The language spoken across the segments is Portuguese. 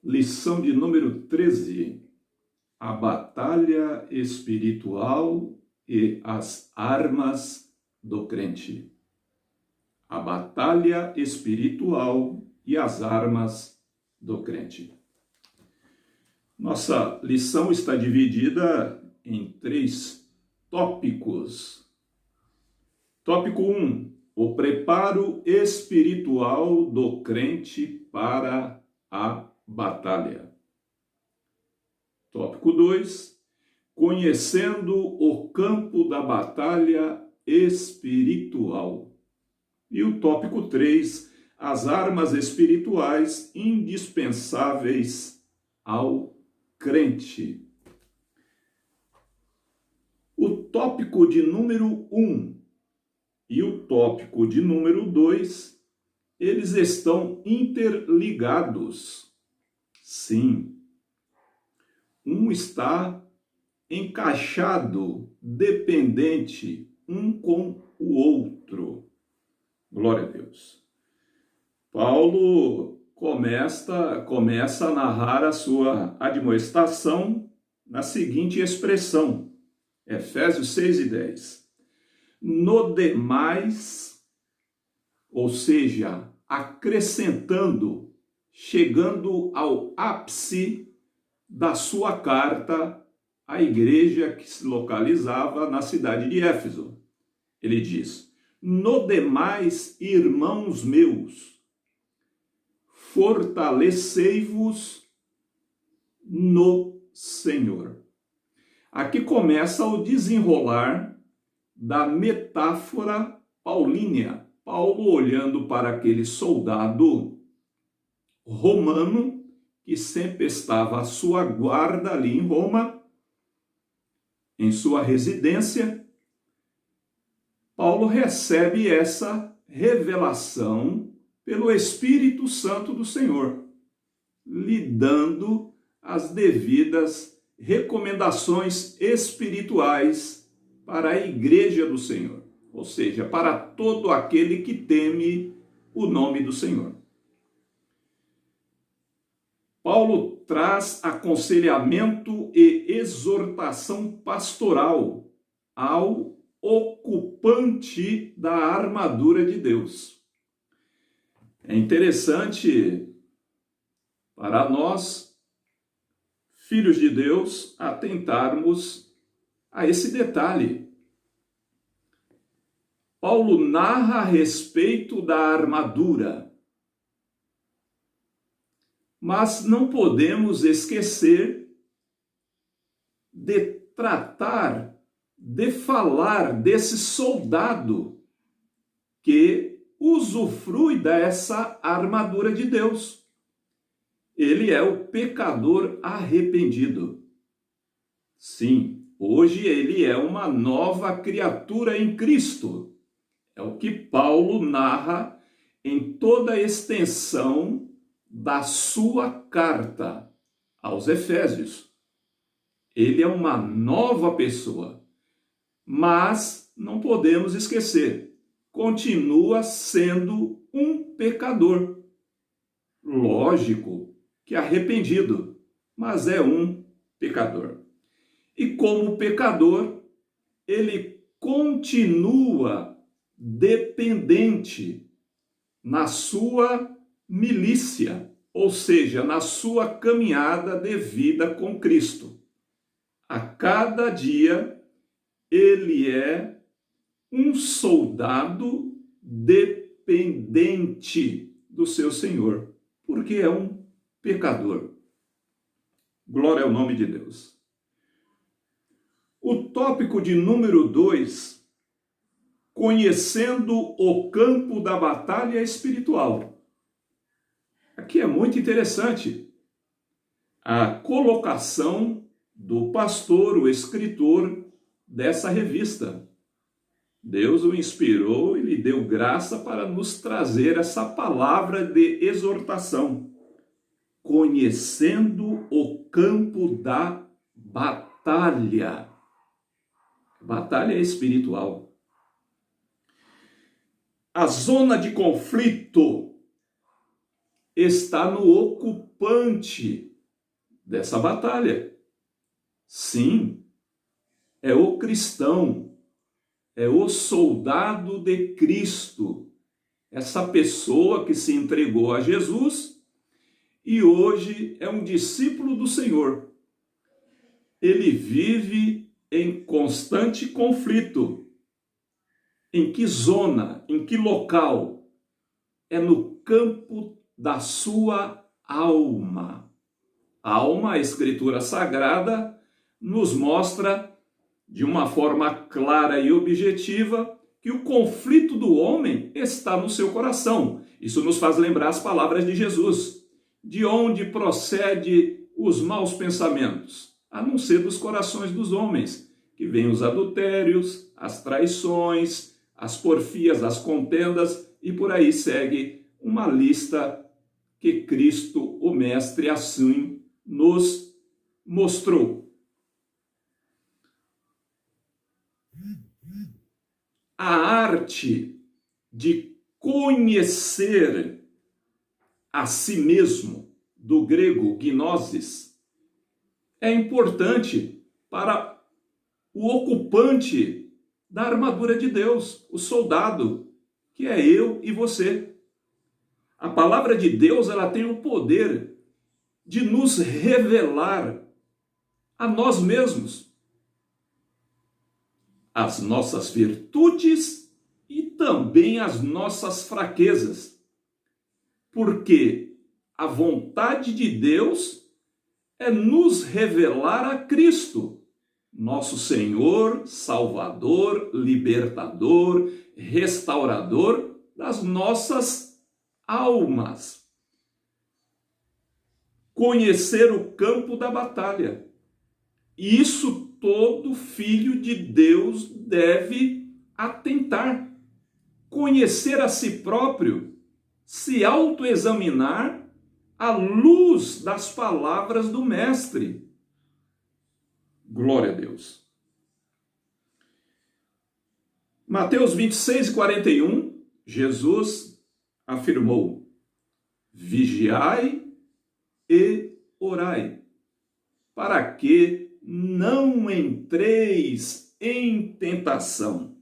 Lição de número 13. A batalha espiritual e as armas do crente. A batalha espiritual e as armas do crente. Nossa lição está dividida em 3 tópicos. Tópico 1. O preparo espiritual do crente para a batalha. Tópico 2. Conhecendo o campo da batalha espiritual. E o tópico 3. As armas espirituais indispensáveis ao crente. O tópico de número 1 e o tópico de número 2, eles estão interligados. Sim. Um está encaixado, dependente um com o outro. Glória a Deus. Paulo começa a narrar a sua admoestação na seguinte expressão, Efésios 6:10. No demais, ou seja, acrescentando, chegando ao ápice da sua carta à igreja que se localizava na cidade de Éfeso. Ele diz: no demais, irmãos meus, fortalecei-vos no Senhor. Aqui começa o desenrolar da metáfora paulínea. Paulo olhando para aquele soldado romano que sempre estava à sua guarda ali em Roma, em sua residência, Paulo recebe essa revelação pelo Espírito Santo do Senhor, lhe dando as devidas recomendações espirituais para a igreja do Senhor, ou seja, para todo aquele que teme o nome do Senhor. Paulo traz aconselhamento e exortação pastoral ao ocupante da armadura de Deus. É interessante para nós, filhos de Deus, atentarmos a esse detalhe. Paulo narra a respeito da armadura, mas não podemos esquecer de tratar, de falar desse soldado que usufrui dessa armadura de Deus. Ele é o pecador arrependido. Sim, hoje ele é uma nova criatura em Cristo. É o que Paulo narra em toda a extensão da sua carta aos Efésios. Ele é uma nova pessoa, mas não podemos esquecer, continua sendo um pecador. Lógico que arrependido, mas é um pecador. E como pecador, ele continua dependente na sua milícia, ou seja, na sua caminhada de vida com Cristo. A cada dia, ele é um soldado dependente do seu Senhor, porque é um pecador. Glória ao nome de Deus. O tópico de número 2, conhecendo o campo da batalha espiritual. Aqui é muito interessante a colocação do pastor, o escritor dessa revista. Deus o inspirou e lhe deu graça para nos trazer essa palavra de exortação. Conhecendo o campo da batalha. Batalha espiritual. A zona de conflito está no ocupante dessa batalha. Sim, é o cristão, é o soldado de Cristo, essa pessoa que se entregou a Jesus e hoje é um discípulo do Senhor. Ele vive em constante conflito. Em que zona, em que local? É no campo da sua alma. A alma, a Escritura Sagrada, nos mostra de uma forma clara e objetiva que o conflito do homem está no seu coração. Isso nos faz lembrar as palavras de Jesus. De onde procede os maus pensamentos? A não ser dos corações dos homens, que vêm os adultérios, as traições, as porfias, as contendas, e por aí segue uma lista que Cristo, o Mestre, assim nos mostrou. A arte de conhecer a si mesmo, do grego gnosis, é importante para o ocupante da armadura de Deus, o soldado, que é eu e você. A palavra de Deus, ela tem o poder de nos revelar a nós mesmos, as nossas virtudes e também as nossas fraquezas. Porque a vontade de Deus é nos revelar a Cristo, nosso Senhor, Salvador, Libertador, Restaurador das nossas almas. Conhecer o campo da batalha. Isso todo filho de Deus deve atentar. Conhecer a si próprio, se autoexaminar à luz das palavras do Mestre. Glória a Deus. Mateus 26:41, Jesus afirmou: vigiai e orai, para que não entreis em tentação.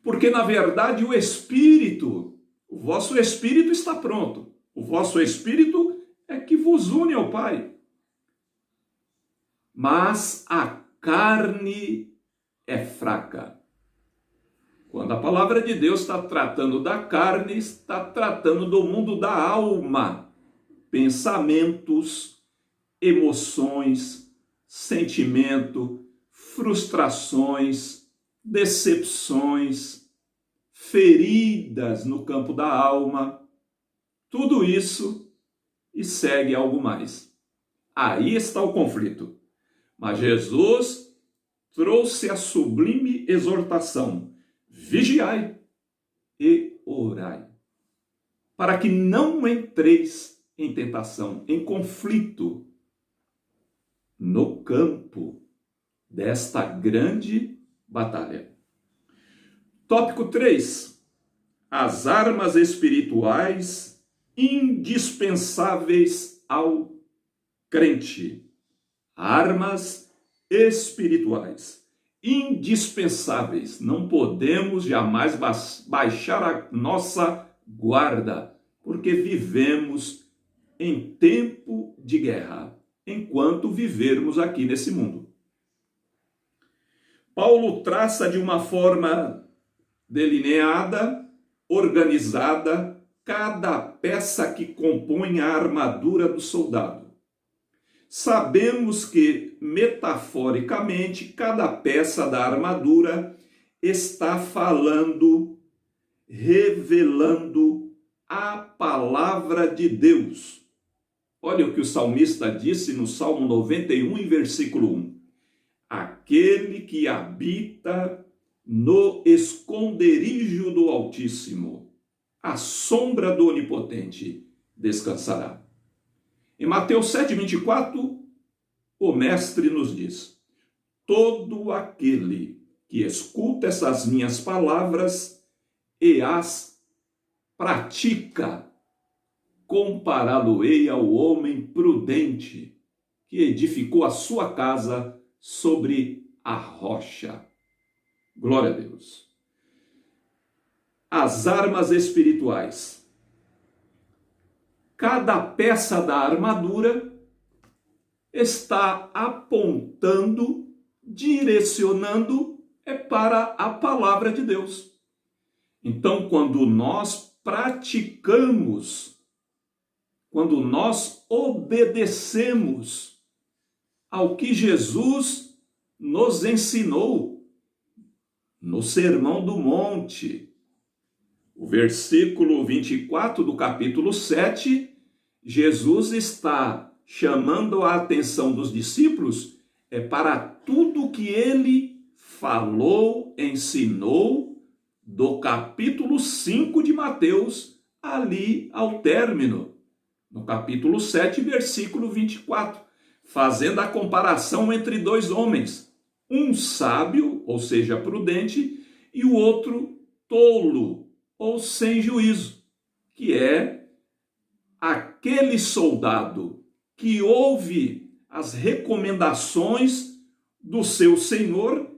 Porque, na verdade, o vosso espírito está pronto. O vosso espírito é que vos une ao Pai. Mas a carne é fraca. Quando a palavra de Deus está tratando da carne, está tratando do mundo da alma. Pensamentos, emoções, sentimento, frustrações, decepções, feridas no campo da alma, tudo isso e segue algo mais. Aí está o conflito. Mas Jesus trouxe a sublime exortação: vigiai e orai, para que não entreis em tentação, em conflito, no campo desta grande batalha. Tópico 3. As armas espirituais indispensáveis ao crente. Armas espirituais indispensáveis. Não podemos jamais baixar a nossa guarda, porque vivemos em tempo de guerra, enquanto vivermos aqui nesse mundo. Paulo traça de uma forma delineada, organizada, cada peça que compõe a armadura do soldado. Sabemos que, metaforicamente, cada peça da armadura está falando, revelando a palavra de Deus. Olha o que o salmista disse no Salmo 91, em versículo 1. Aquele que habita no esconderijo do Altíssimo, à sombra do Onipotente descansará. Em Mateus 7:24, o Mestre nos diz: todo aquele que escuta essas minhas palavras e as pratica, compará-lo-ei ao homem prudente, que edificou a sua casa sobre a rocha. Glória a Deus. As armas espirituais. Cada peça da armadura está apontando, direcionando para a palavra de Deus. Então, quando nós praticamos, quando nós obedecemos ao que Jesus nos ensinou no Sermão do Monte, o versículo 24 do capítulo 7, Jesus está chamando a atenção dos discípulos para tudo que ele falou, ensinou, do capítulo 5 de Mateus, ali ao término, no capítulo 7, versículo 24, fazendo a comparação entre dois homens, um sábio, ou seja, prudente, e o outro tolo, ou sem juízo, que é aquele soldado que ouve as recomendações do seu senhor,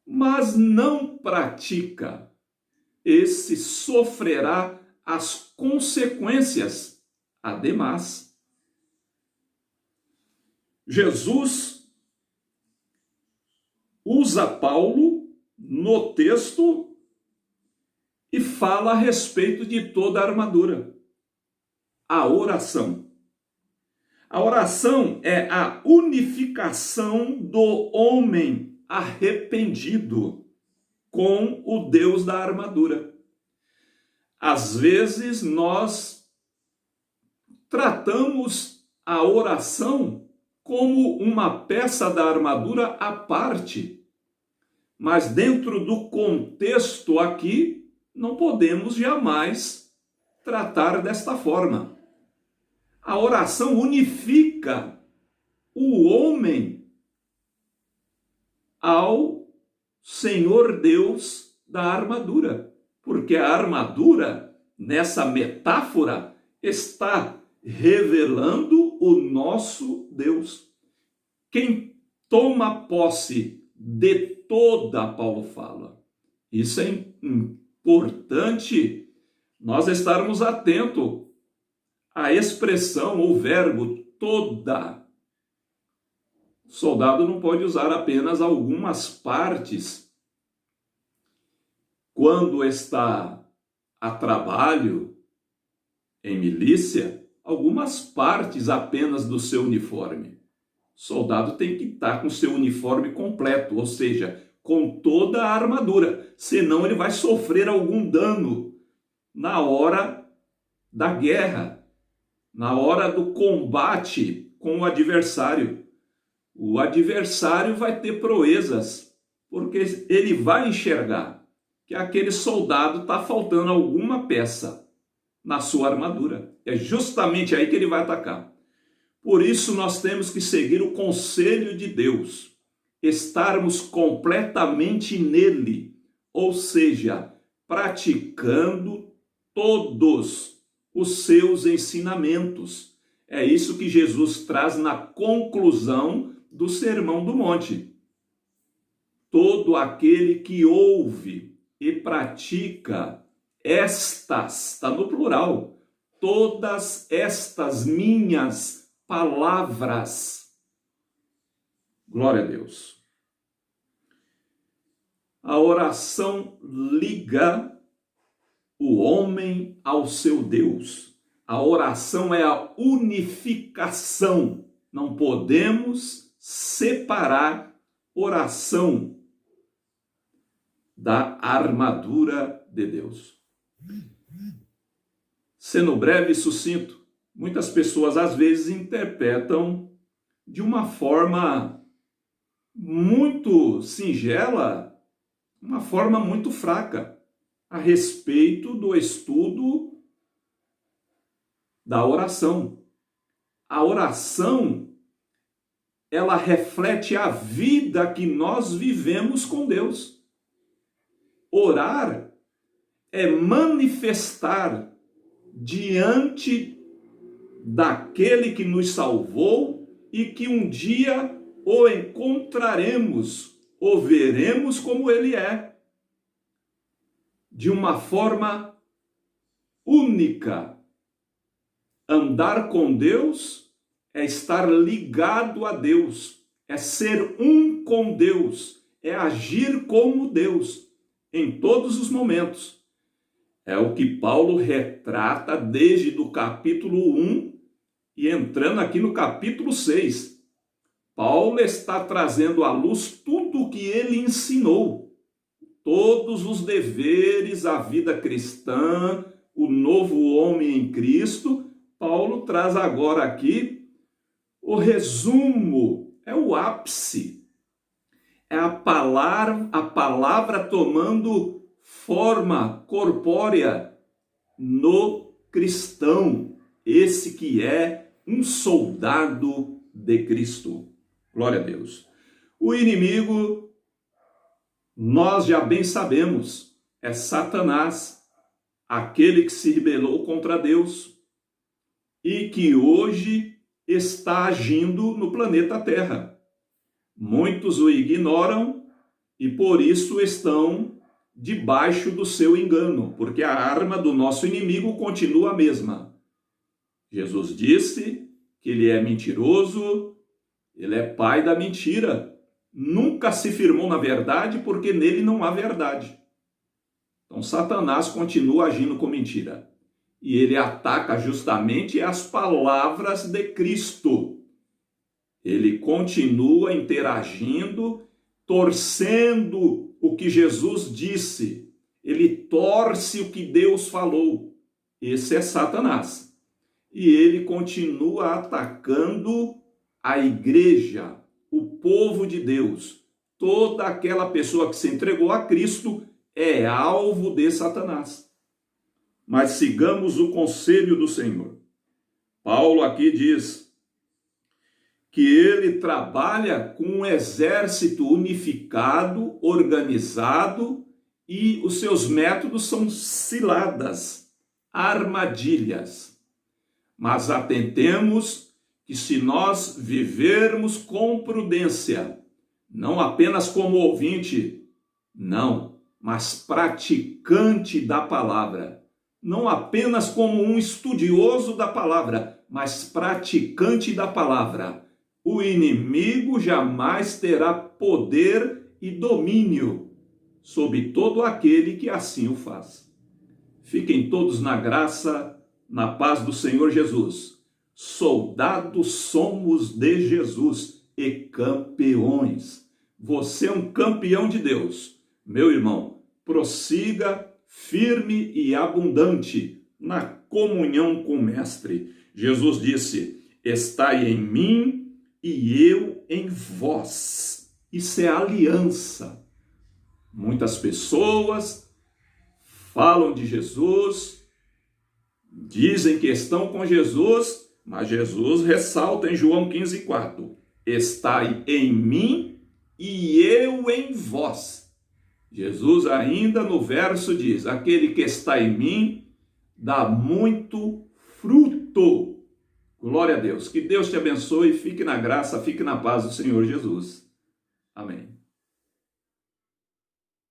mas não pratica. Esse sofrerá as consequências. Ademais, Jesus usa Paulo no texto e fala a respeito de toda a armadura. A oração. A oração é a unificação do homem arrependido com o Deus da armadura. Às vezes nós tratamos a oração como uma peça da armadura à parte, mas dentro do contexto aqui, não podemos jamais tratar desta forma. A oração unifica o homem ao Senhor Deus da armadura, porque a armadura, nessa metáfora, está revelando o nosso Deus. Quem toma posse de toda, Paulo fala. Isso é importante nós estarmos atentos à expressão ou verbo toda. O soldado não pode usar apenas algumas partes quando está a trabalho em milícia, algumas partes apenas do seu uniforme. O soldado tem que estar com seu uniforme completo, ou seja, com toda a armadura, senão ele vai sofrer algum dano na hora da guerra, na hora do combate com o adversário. O adversário vai ter proezas, porque ele vai enxergar que aquele soldado está faltando alguma peça na sua armadura. É justamente aí que ele vai atacar. Por isso nós temos que seguir o conselho de Deus, estarmos completamente nele, ou seja, praticando todos os seus ensinamentos. É isso que Jesus traz na conclusão do Sermão do Monte. Todo aquele que ouve e pratica estas, está no plural, todas estas minhas palavras. Glória a Deus. A oração liga o homem ao seu Deus. A oração é a unificação. Não podemos separar oração da armadura de Deus. Sendo breve e sucinto, muitas pessoas às vezes interpretam de uma forma muito singela, uma forma muito fraca, a respeito do estudo da oração. A oração, ela reflete a vida que nós vivemos com Deus. Orar é manifestar diante daquele que nos salvou e que um dia o encontraremos, o veremos como ele é, de uma forma única. Andar com Deus é estar ligado a Deus, é ser um com Deus, é agir como Deus em todos os momentos. É o que Paulo retrata desde o capítulo 1 e entrando aqui no capítulo 6. Paulo está trazendo à luz tudo o que ele ensinou, todos os deveres, a vida cristã, o novo homem em Cristo. Paulo traz agora aqui o resumo, é o ápice, é a palavra tomando forma corpórea no cristão, esse que é um soldado de Cristo. Glória a Deus. O inimigo, nós já bem sabemos, é Satanás, aquele que se rebelou contra Deus e que hoje está agindo no planeta Terra. Muitos o ignoram e por isso estão debaixo do seu engano, porque a arma do nosso inimigo continua a mesma. Jesus disse que ele é mentiroso, ele é pai da mentira. Nunca se firmou na verdade porque nele não há verdade. Então Satanás continua agindo com mentira. E ele ataca justamente as palavras de Cristo. Ele continua interagindo, torcendo o que Jesus disse. Ele torce o que Deus falou. Esse é Satanás. E ele continua atacando a igreja, o povo de Deus. Toda aquela pessoa que se entregou a Cristo é alvo de Satanás. Mas sigamos o conselho do Senhor. Paulo aqui diz que ele trabalha com um exército unificado, organizado, e os seus métodos são ciladas, armadilhas. Mas atentemos que se nós vivermos com prudência, não apenas como ouvinte, não, mas praticante da palavra, não apenas como um estudioso da palavra, mas praticante da palavra, o inimigo jamais terá poder e domínio sobre todo aquele que assim o faz. Fiquem todos na graça, na paz do Senhor Jesus. Soldados somos de Jesus e campeões. Você é um campeão de Deus. Meu irmão, prossiga firme e abundante na comunhão com o Mestre. Jesus disse: estai em mim e eu em vós. Isso é aliança. Muitas pessoas falam de Jesus, dizem que estão com Jesus, mas Jesus ressalta em João 15,4: estai em mim e eu em vós. Jesus ainda no verso diz: aquele que está em mim dá muito fruto. Glória a Deus. Que Deus te abençoe, fique na graça, fique na paz do Senhor Jesus. Amém.